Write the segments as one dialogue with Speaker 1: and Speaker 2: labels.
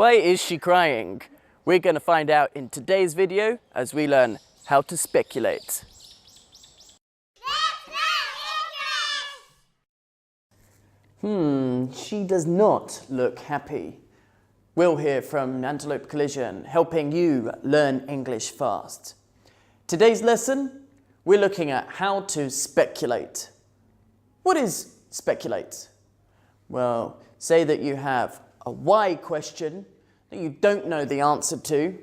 Speaker 1: Why is she crying? We're going to find out in today's video as we learn how to speculate. She does not look happy. We'll hear from Antelope Collision, helping you learn English fast. Today's lesson, we're looking at how to speculate. What is speculate? Well, say that you have a why question that you don't know the answer to.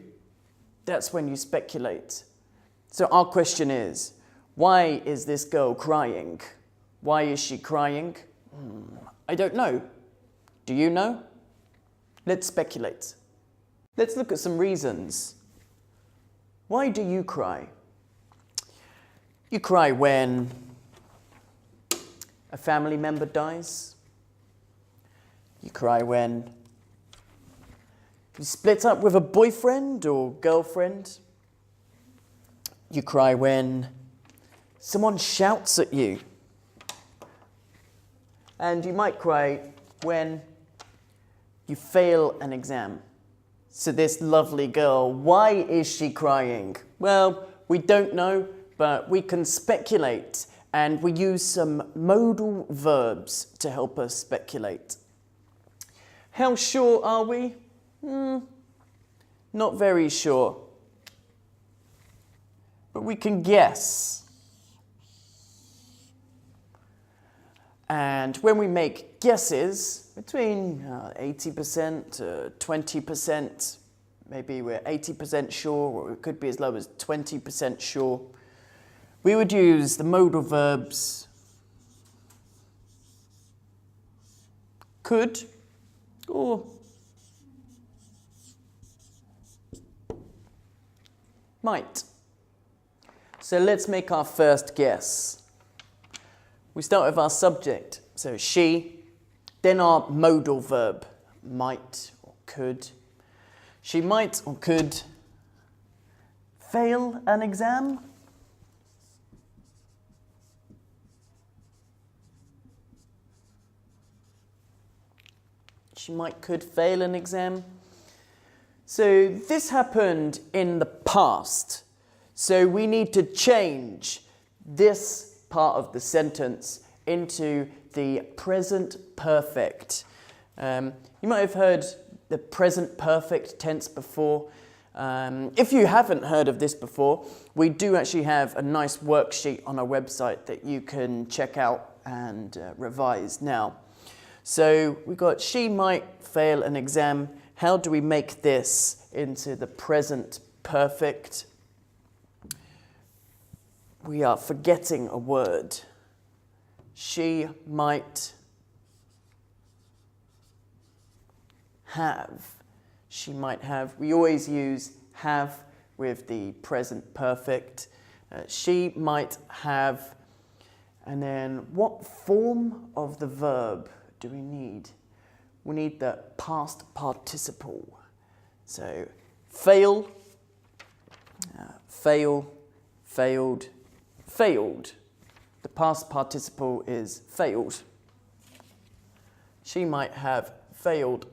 Speaker 1: That's when you speculate. So our question is, why is this girl crying? Why is she crying? I don't know. Do you know? Let's speculate. Let's look at some reasons. Why do you cry? You cry when a family member dies. You cry when you split up with a boyfriend or girlfriend. You cry when someone shouts at you. And you might cry when you fail an exam. So this lovely girl, why is she crying? Well, we don't know, but we can speculate, and we use some modal verbs to help us speculate. How sure are we? Not very sure. But we can guess. And when we make guesses, between 80% to 20%, maybe we're 80% sure, or it could be as low as 20% sure, we would use the modal verbs could or might. So let's make our first guess. We start with our subject, so she, then our modal verb, might or could. She might or could fail an exam. She could fail an exam. So this happened in the past. So we need to change this part of the sentence into the present perfect. You might have heard the present perfect tense before. If you haven't heard of this before, we do actually have a nice worksheet on our website that you can check out and revise now. So we got she might fail an exam. How do we make this into the present perfect? We are forgetting a word. She might have. She might have. We always use have with the present perfect. She might have. And then what form of the verb do we need? We need the past participle. So fail, fail, failed, failed. The past participle is failed. She might have failed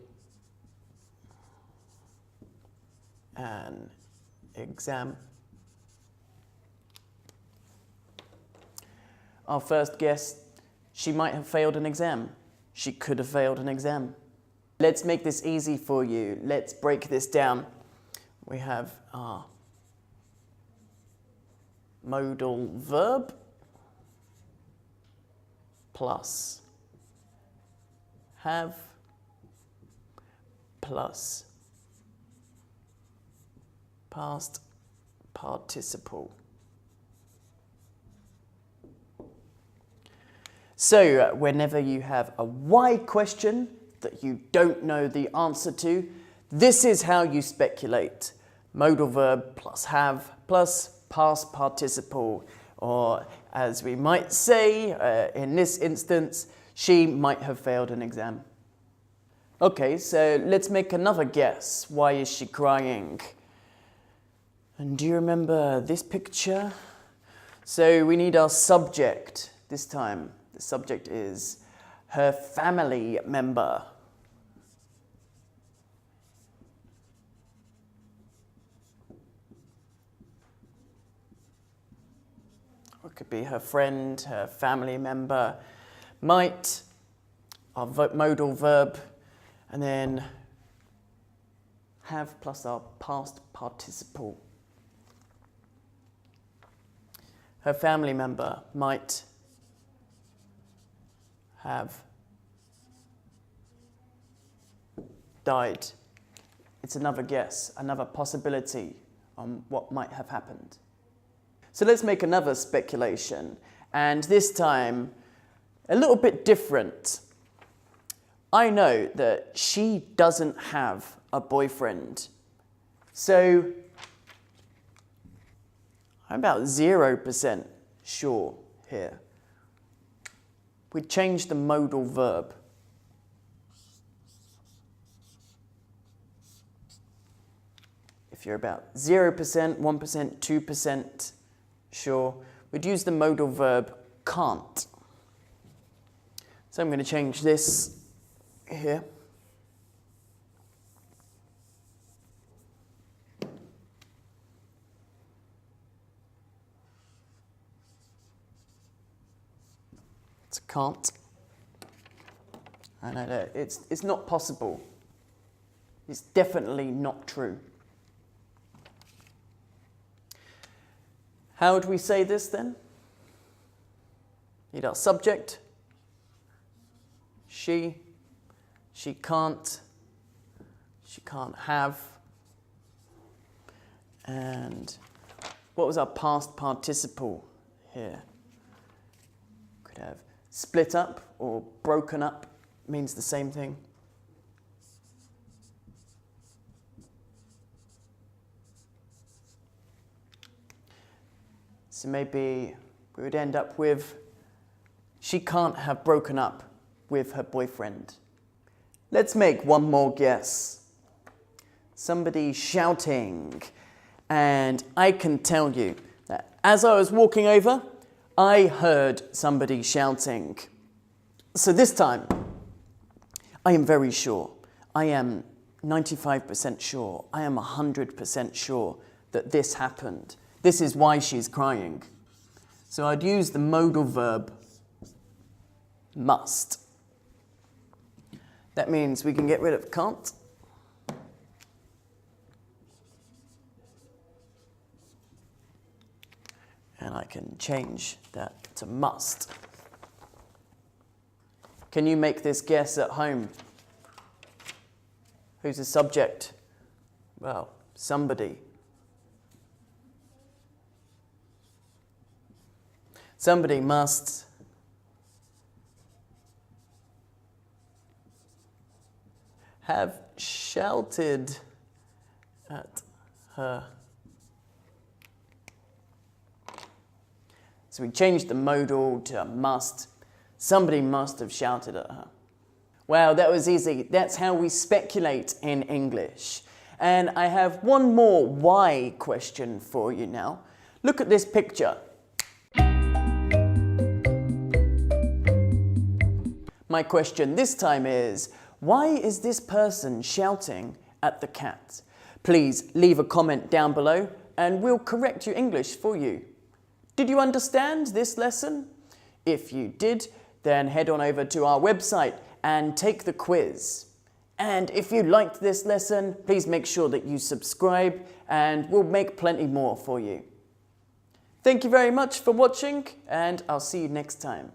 Speaker 1: an exam. Our first guess, she might have failed an exam. She could have failed an exam. Let's make this easy for you. Let's break this down. We have our modal verb plus have plus past participle. So whenever you have a why question that you don't know the answer to, this is how you speculate. Modal verb plus have plus past participle, or as we might say in this instance, she might have failed an exam. Okay, so let's make another guess. Why is she crying? And do you remember this picture? So we need our subject this time. The subject is her family member. it could be her friend, her family member. Might, our modal verb, and then have plus our past participle. Her family member might have died. It's another guess, another possibility on what might have happened. So let's make another speculation, and this time a little bit different. I know that she doesn't have a boyfriend, so I'm about 0% sure here. We change the modal verb. If you're about 0%, 1%, 2% sure, we'd use the modal verb can't. So I'm going to change this here. It's can't. I know it's not possible. It's definitely not true. How would we say this then? Need our subject. She can't have. And what was our past participle here? Could have split up or broken up, means the same thing. So maybe we would end up with, she can't have broken up with her boyfriend. Let's make one more guess. Somebody shouting. And I can tell you that as I was walking over, I heard somebody shouting. So this time, I am very sure. I am 95% sure. I am 100% sure that this happened. This is why she's crying. So I'd use the modal verb must. That means we can get rid of can't. And I can change that to must. Can you make this guess at home? Who's the subject? Well, somebody. Somebody must have shouted at her. So we changed the modal to must. Somebody must have shouted at her. Wow, that was easy. That's how we speculate in English. And I have one more why question for you now. Look at this picture. My question this time is, why is this person shouting at the cat? Please leave a comment down below and we'll correct your English for you. Did you understand this lesson? If you did, then head on over to our website and take the quiz. And if you liked this lesson, please make sure that you subscribe and we'll make plenty more for you. Thank you very much for watching and I'll see you next time.